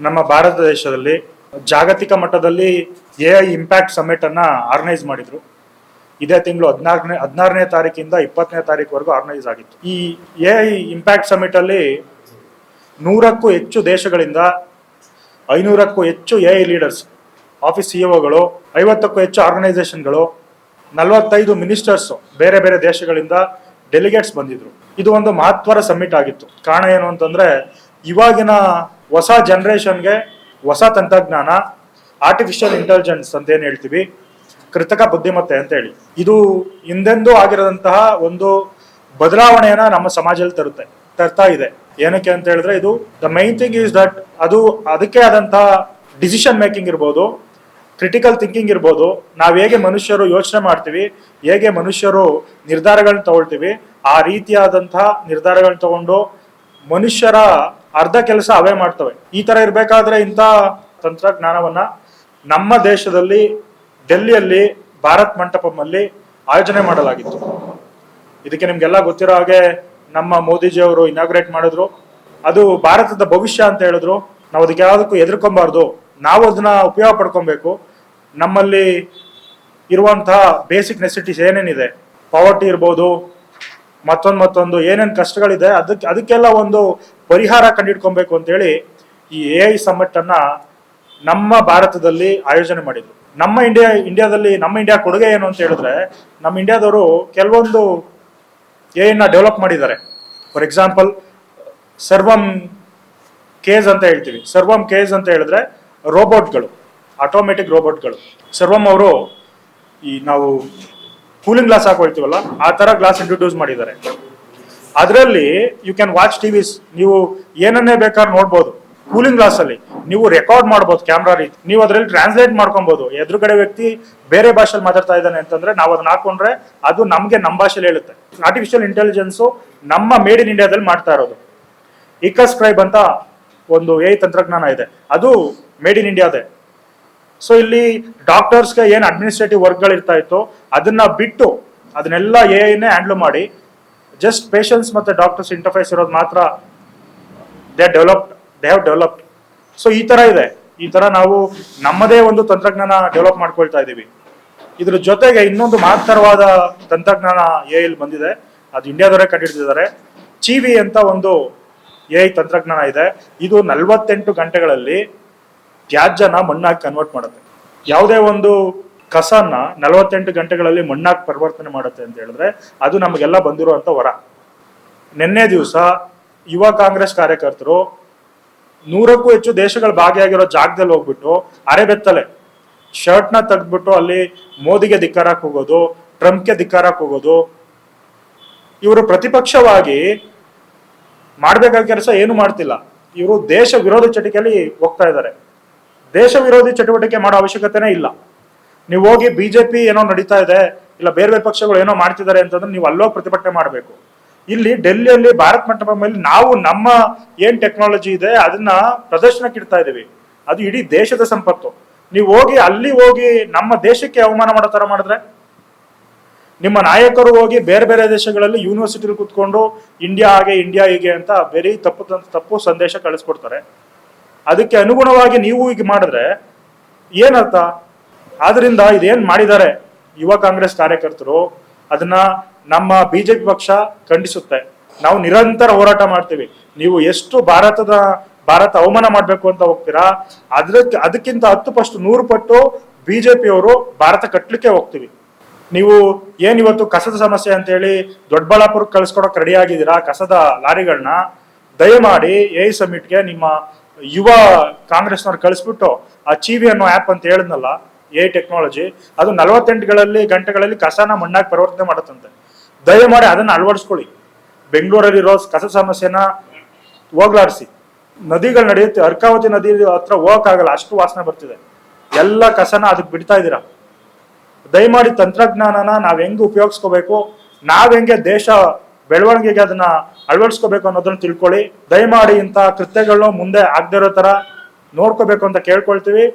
ನಮ್ಮ ಭಾರತ ದೇಶದಲ್ಲಿ ಜಾಗತಿಕ ಮಟ್ಟದಲ್ಲಿ AI ಇಂಪ್ಯಾಕ್ಟ್ ಸಮಿಟ್ ಅನ್ನ ಆರ್ಗನೈಸ್ ಮಾಡಿದ್ರು. ಇದೇ ತಿಂಗಳು 16ನೇ ತಾರೀಕಿಂದ 20ನೇ ತಾರೀಕುವರೆಗೂ ಆರ್ಗನೈಸ್ ಆಗಿತ್ತು. ಈ AI ಇಂಪ್ಯಾಕ್ಟ್ ಸಮಿಟ್ ಅಲ್ಲಿ 100ಕ್ಕೂ ಹೆಚ್ಚು ದೇಶಗಳಿಂದ 500ಕ್ಕೂ ಹೆಚ್ಚು AI ಲೀಡರ್ಸ್, ಆಫೀಸ್ CEOಗಳು, 50ಕ್ಕೂ ಹೆಚ್ಚು ಆರ್ಗನೈಸೇಷನ್ಗಳು, 45 ಮಿನಿಸ್ಟರ್ಸ್ ಬೇರೆ ಬೇರೆ ದೇಶಗಳಿಂದ ಡೆಲಿಗೇಟ್ಸ್ ಬಂದಿದ್ರು. ಇದು ಒಂದು ಮಹತ್ವದ ಸಮಿಟ್ ಆಗಿತ್ತು. ಕಾರಣ ಏನು ಅಂತಂದ್ರೆ, ಇವಾಗಿನ ಹೊಸ ಜನರೇಷನ್ಗೆ ಹೊಸ ತಂತ್ರಜ್ಞಾನ, ಆರ್ಟಿಫಿಷಿಯಲ್ ಇಂಟೆಲಿಜೆನ್ಸ್ ಅಂತ ಏನ್ ಹೇಳ್ತೀವಿ, ಕೃತಕ ಬುದ್ಧಿಮತ್ತೆ ಅಂತ ಹೇಳಿ, ಇದು ಹಿಂದೆಂದೂ ಆಗಿರದಂತಹ ಒಂದು ಬದಲಾವಣೆಯನ್ನ ನಮ್ಮ ಸಮಾಜದಲ್ಲಿ ತರ್ತಾ ಇದೆ. ಏನಕ್ಕೆ ಅಂತ ಹೇಳಿದ್ರೆ, ಇದು the main thing is that ಅದು ಅದಕ್ಕೆ ಆದಂತಹ ಡಿಸಿಷನ್ ಮೇಕಿಂಗ್ ಇರ್ಬೋದು, ಕ್ರಿಟಿಕಲ್ ಥಿಂಕಿಂಗ್ ಇರ್ಬೋದು, ನಾವು ಹೇಗೆ ಮನುಷ್ಯರು ಯೋಚನೆ ಮಾಡ್ತೀವಿ, ಹೇಗೆ ಮನುಷ್ಯರು ನಿರ್ಧಾರಗಳನ್ನ ತಗೊಳ್ತೀವಿ, ಆ ರೀತಿಯಾದಂತಹ ನಿರ್ಧಾರಗಳನ್ನ ತಗೊಂಡು ಮನುಷ್ಯರ ಅರ್ಧ ಕೆಲಸ ಅವೇ ಮಾಡ್ತವೆ. ಈ ತರ ಇರ್ಬೇಕಾದ್ರೆ ಇಂಥ ತಂತ್ರಜ್ಞಾನವನ್ನ ನಮ್ಮ ದೇಶದಲ್ಲಿ ಡೆಲ್ಲಿಯಲ್ಲಿ ಭಾರತ್ ಮಂಟಪಂನಲ್ಲಿ ಆಯೋಜನೆ ಮಾಡಲಾಗಿತ್ತು. ಇದಕ್ಕೆ ನಿಮ್ಗೆಲ್ಲ ಗೊತ್ತಿರೋ ಹಾಗೆ ನಮ್ಮ ಮೋದಿಜಿ ಅವರು ಇನಾಗ್ರೇಟ್ ಮಾಡಿದ್ರು. ಅದು ಭಾರತದ ಭವಿಷ್ಯ ಅಂತ ಹೇಳಿದ್ರು. ನಾವು ಅದಕ್ಕೆ ಯಾವುದಕ್ಕೂ ಎದುರ್ಕೊಬಾರ್ದು, ನಾವು ಅದನ್ನ ಉಪಯೋಗ ಪಡ್ಕೊಬೇಕು. ನಮ್ಮಲ್ಲಿ ಇರುವಂತಹ ಬೇಸಿಕ್ ನೆಸಿಟೀಸ್ ಏನೇನಿದೆ, ಪಾವರ್ಟಿ ಇರ್ಬೋದು, ಮತ್ತೊಂದು ಏನೇನು ಕಷ್ಟಗಳಿದೆ, ಅದಕ್ಕೆಲ್ಲ ಒಂದು ಪರಿಹಾರ ಕಂಡಿಡ್ಕೊಬೇಕು ಅಂತೇಳಿ ಈ AI ಸಮಿಟ್ ಅನ್ನ ನಮ್ಮ ಭಾರತದಲ್ಲಿ ಆಯೋಜನೆ ಮಾಡಿದ್ರು. ನಮ್ಮ ಇಂಡಿಯಾ ಕೊಡುಗೆ ಏನು ಅಂತ ಹೇಳಿದ್ರೆ, ನಮ್ಮ ಇಂಡಿಯಾದವರು ಕೆಲವೊಂದು AI ನ ಡೆವಲಪ್ ಮಾಡಿದ್ದಾರೆ. ಫಾರ್ ಎಕ್ಸಾಂಪಲ್ ಸರ್ವಮ್ ಕೇಸ್ ಅಂತ ಹೇಳ್ತೀವಿ. ಸರ್ವಮ್ ಕೇಸ್ ಅಂತ ಹೇಳಿದ್ರೆ ರೋಬೋಟ್ಗಳು, ಆಟೋಮೆಟಿಕ್ ರೋಬೋಟ್ಗಳು. ಸರ್ವಮ್ ಅವರು ಈ ನಾವು ಕೂಲಿಂಗ್ ಗ್ಲಾಸ್ ಹಾಕೊಳ್ತೀವಲ್ಲ, ಆ ತರ ಗ್ಲಾಸ್ ಇಂಟ್ರೊಡ್ಯೂಸ್ ಮಾಡಿದ್ದಾರೆ. ಅದರಲ್ಲಿ ಯು ಕ್ಯಾನ್ ವಾಚ್ ಟಿವಿಸ್, ನೀವು ಏನನ್ನೇ ಬೇಕಾದ್ರೆ ನೋಡ್ಬೋದು. ಕೂಲಿಂಗ್ ಗ್ಲಾಸ್ ಅಲ್ಲಿ ನೀವು ರೆಕಾರ್ಡ್ ಮಾಡ್ಬೋದು ಕ್ಯಾಮ್ರಾ ರೀತಿ. ನೀವು ಅದರಲ್ಲಿ ಟ್ರಾನ್ಸ್ಲೇಟ್ ಮಾಡ್ಕೊಬಹುದು. ಎದುರುಗಡೆ ವ್ಯಕ್ತಿ ಬೇರೆ ಭಾಷೆಯಲ್ಲಿ ಮಾತಾಡ್ತಾ ಇದ್ದಾನೆ ಅಂತಂದ್ರೆ ನಾವು ಅದನ್ನ ಹಾಕೊಂಡ್ರೆ ಅದು ನಮ್ಗೆ ನಮ್ಮ ಭಾಷೆಯಲ್ಲಿ ಹೇಳುತ್ತೆ. ಆರ್ಟಿಫಿಷಿಯಲ್ ಇಂಟೆಲಿಜೆನ್ಸ್ ನಮ್ಮ ಮೇಡ್ ಇನ್ ಇಂಡಿಯಾದಲ್ಲಿ ಮಾಡ್ತಾ ಇರೋದು. ಇಕಸ್ಕ್ರೈಬ್ ಅಂತ ಒಂದು AI ತಂತ್ರಜ್ಞಾನ ಇದೆ, ಅದು ಮೇಡ್ ಇನ್ ಇಂಡಿಯಾದೇ. ಸೊ ಇಲ್ಲಿ ಡಾಕ್ಟರ್ಸ್ಗೆ ಏನು ಅಡ್ಮಿನಿಸ್ಟ್ರೇಟಿವ್ ವರ್ಕ್ಗಳು ಇರ್ತಾ ಇತ್ತು ಅದನ್ನ ಬಿಟ್ಟು ಅದನ್ನೆಲ್ಲ AI-ನೇ ಹ್ಯಾಂಡಲ್ ಮಾಡಿ ಜಸ್ಟ್ ಪೇಷಂಟ್ಸ್ ಮತ್ತೆ ಡಾಕ್ಟರ್ಸ್ ಇಂಟರ್ಫೇಸ್ ಇರೋದು ಮಾತ್ರ ದೇ ಹ್ಯಾವ್ ಡೆವಲಪ್ಡ್. ಸೊ ಈ ತರ ಇದೆ. ಈ ತರ ನಾವು ನಮ್ಮದೇ ಒಂದು ತಂತ್ರಜ್ಞಾನ ಡೆವಲಪ್ ಮಾಡ್ಕೊಳ್ತಾ ಇದ್ದೀವಿ. ಇದ್ರ ಜೊತೆಗೆ ಇನ್ನೊಂದು ಮಹತ್ತರವಾದ ತಂತ್ರಜ್ಞಾನ AI ಬಂದಿದೆ, ಅದು ಇಂಡಿಯಾದವರೇ ಕಂಡುಹಿಡಿದಿದ್ದಾರೆ. ಚೀವಿ ಅಂತ ಒಂದು AI ತಂತ್ರಜ್ಞಾನ ಇದೆ. ಇದು 48 ಗಂಟೆಗಳಲ್ಲಿ ತ್ಯಾಜ್ಯನ ಮಣ್ಣಾಗಿ ಕನ್ವರ್ಟ್ ಮಾಡುತ್ತೆ. ಯಾವುದೇ ಒಂದು ಕಸನ 48 ಗಂಟೆಗಳಲ್ಲಿ ಮಣ್ಣಾಗಿ ಪರಿವರ್ತನೆ ಮಾಡುತ್ತೆ ಅಂತ ಹೇಳಿದ್ರೆ ಅದು ನಮಗೆಲ್ಲ ಬಂದಿರುವಂತ ವರ. ನಿನ್ನೆ ದಿವಸ ಯುವ ಕಾಂಗ್ರೆಸ್ ಕಾರ್ಯಕರ್ತರು 100ಕ್ಕೂ ಹೆಚ್ಚು ದೇಶಗಳು ಭಾಗಿಯಾಗಿರೋ ಜಾಗದಲ್ಲಿ ಹೋಗ್ಬಿಟ್ಟು ಅರೆಬೆತ್ತಲೆ ಶರ್ಟ್ನ ತೆಗೆದ್ಬಿಟ್ಟು ಅಲ್ಲಿ ಮೋದಿಗೆ ಧಿಕ್ಕಾರಕ್ಕೆ ಹೋಗೋದು, ಟ್ರಂಪ್ಗೆ ಧಿಕ್ಕಾರಕ್ಕೆ ಹೋಗೋದು. ಇವರು ಪ್ರತಿಪಕ್ಷವಾಗಿ ಮಾಡ್ಬೇಕಾದ ಕೆಲಸ ಏನು ಮಾಡ್ತಿಲ್ಲ. ಇವರು ದೇಶ ವಿರೋಧಿ ಚಟುವಟಿಕೆಯಲ್ಲಿ ಹೋಗ್ತಾ ಇದ್ದಾರೆ. ದೇಶ ವಿರೋಧಿ ಚಟುವಟಿಕೆ ಮಾಡೋ ಅವಶ್ಯಕತೆನೇ ಇಲ್ಲ. ನೀವು ಹೋಗಿ BJP ಏನೋ ನಡೀತಾ ಇದೆ, ಇಲ್ಲ ಬೇರೆ ಬೇರೆ ಪಕ್ಷಗಳು ಏನೋ ಮಾಡ್ತಿದ್ದಾರೆ ಅಂತಂದ್ರೆ ನೀವು ಅಲ್ಲೋಗಿ ಪ್ರತಿಭಟನೆ ಮಾಡಬೇಕು. ಇಲ್ಲಿ ಡೆಲ್ಲಿಯಲ್ಲಿ ಭಾರತ್ ಮಂಟಪದಲ್ಲಿ ನಾವು ನಮ್ಮ ಏನ್ ಟೆಕ್ನಾಲಜಿ ಇದೆ ಅದನ್ನ ಪ್ರದರ್ಶನಕ್ಕೆ ಇಡ್ತಾ ಇದೀವಿ. ಅದು ಇಡೀ ದೇಶದ ಸಂಪತ್ತು. ನೀವು ಅಲ್ಲಿ ಹೋಗಿ ನಮ್ಮ ದೇಶಕ್ಕೆ ಅವಮಾನ ಮಾಡೋ ತರ ಮಾಡಿದ್ರೆ, ನಿಮ್ಮ ನಾಯಕರು ಹೋಗಿ ಬೇರೆ ಬೇರೆ ದೇಶಗಳಲ್ಲಿ ಯೂನಿವರ್ಸಿಟಿಲಿ ಕೂತ್ಕೊಂಡು ಇಂಡಿಯಾ ಹೀಗೆ ಅಂತ ಬೇರೆ ತಪ್ಪು ಸಂದೇಶ ಕಳಿಸ್ಕೊಡ್ತಾರೆ. ಅದಕ್ಕೆ ಅನುಗುಣವಾಗಿ ನೀವು ಈಗ ಮಾಡಿದ್ರೆ ಏನರ್ಥ? ಆದ್ರಿಂದ ಇದೇನ್ ಮಾಡಿದ್ದಾರೆ ಯುವ ಕಾಂಗ್ರೆಸ್ ಕಾರ್ಯಕರ್ತರು, ಅದನ್ನ ನಮ್ಮ BJP ಪಕ್ಷ ಖಂಡಿಸುತ್ತೆ. ನಾವು ನಿರಂತರ ಹೋರಾಟ ಮಾಡ್ತೀವಿ. ನೀವು ಎಷ್ಟು ಭಾರತ ಅವಮಾನ ಮಾಡ್ಬೇಕು ಅಂತ ಹೋಗ್ತೀರಾ, ಅದಕ್ಕಿಂತ 10 ಪಟ್ಟು 100 ಪಟ್ಟು BJP ಅವರು ಭಾರತ ಕಟ್ಲಿಕ್ಕೆ ಹೋಗ್ತೀವಿ. ನೀವು ಏನಿವತ್ತು ಕಸದ ಸಮಸ್ಯೆ ಅಂತ ಹೇಳಿ ದೊಡ್ಡಬಳ್ಳಾಪುರಕ್ಕೆ ಕಳಿಸ್ಕೊಡಕ್ ರೆಡಿ ಆಗಿದ್ದೀರಾ ಕಸದ ಲಾರಿಗಳನ್ನ, ದಯಮಾಡಿ AI ಸಮಿಟ್ಗೆ ನಿಮ್ಮ ಯುವ ಕಾಂಗ್ರೆಸ್ನವ್ರು ಕಳಿಸ್ಬಿಟ್ಟು ಆ ಚೀವಿ ಅನ್ನೋ ಆ್ಯಪ್ ಅಂತ ಹೇಳಿದ್ನಲ್ಲ AI ಟೆಕ್ನಾಲಜಿ, ಅದು 48 ಗಂಟೆಗಳಲ್ಲಿ ಕಸನ ಮಣ್ಣಾಗಿ ಪರಿವರ್ತನೆ ಮಾಡುತ್ತಂತೆ. ದಯಮಾಡಿ ಅದನ್ನ ಅಳವಡಿಸ್ಕೊಳ್ಳಿ. ಬೆಂಗಳೂರಲ್ಲಿರೋ ಕಸ ಸಮಸ್ಯೆನ ಹೋಗ್ಲಾಡಿಸಿ. ನದಿಗಳು ನಡೆಯುತ್ತೆ, ಅರ್ಕಾವತಿ ನದಿ ಹತ್ರ ಹೋಗಕ್ಕಾಗಲ್ಲ, ಅಷ್ಟು ವಾಸನೆ ಬರ್ತಿದೆ. ಎಲ್ಲ ಕಸನ ಅದಕ್ಕೆ ಬಿಡ್ತಾ ಇದ್ದೀರಾ. ದಯಮಾಡಿ ತಂತ್ರಜ್ಞಾನನ ನಾವ್ ಹೆಂಗ್ ಉಪಯೋಗಿಸ್ಕೋಬೇಕು, ನಾವ್ ಹೆಂಗೆ ದೇಶ ಬೆಳವಣಿಗೆಗೆ ಅದನ್ನ ಅಳವಡಿಸ್ಕೋಬೇಕು ಅನ್ನೋದನ್ನ ತಿಳ್ಕೊಳ್ಳಿ. ದಯಮಾಡಿ ಇಂಥ ಕೃತ್ಯಗಳನ್ನ ಮುಂದೆ ಆಗದೆ ಇರೋ ತರ ನೋಡ್ಕೋಬೇಕು ಅಂತ ಕೇಳ್ಕೊಳ್ತೀವಿ.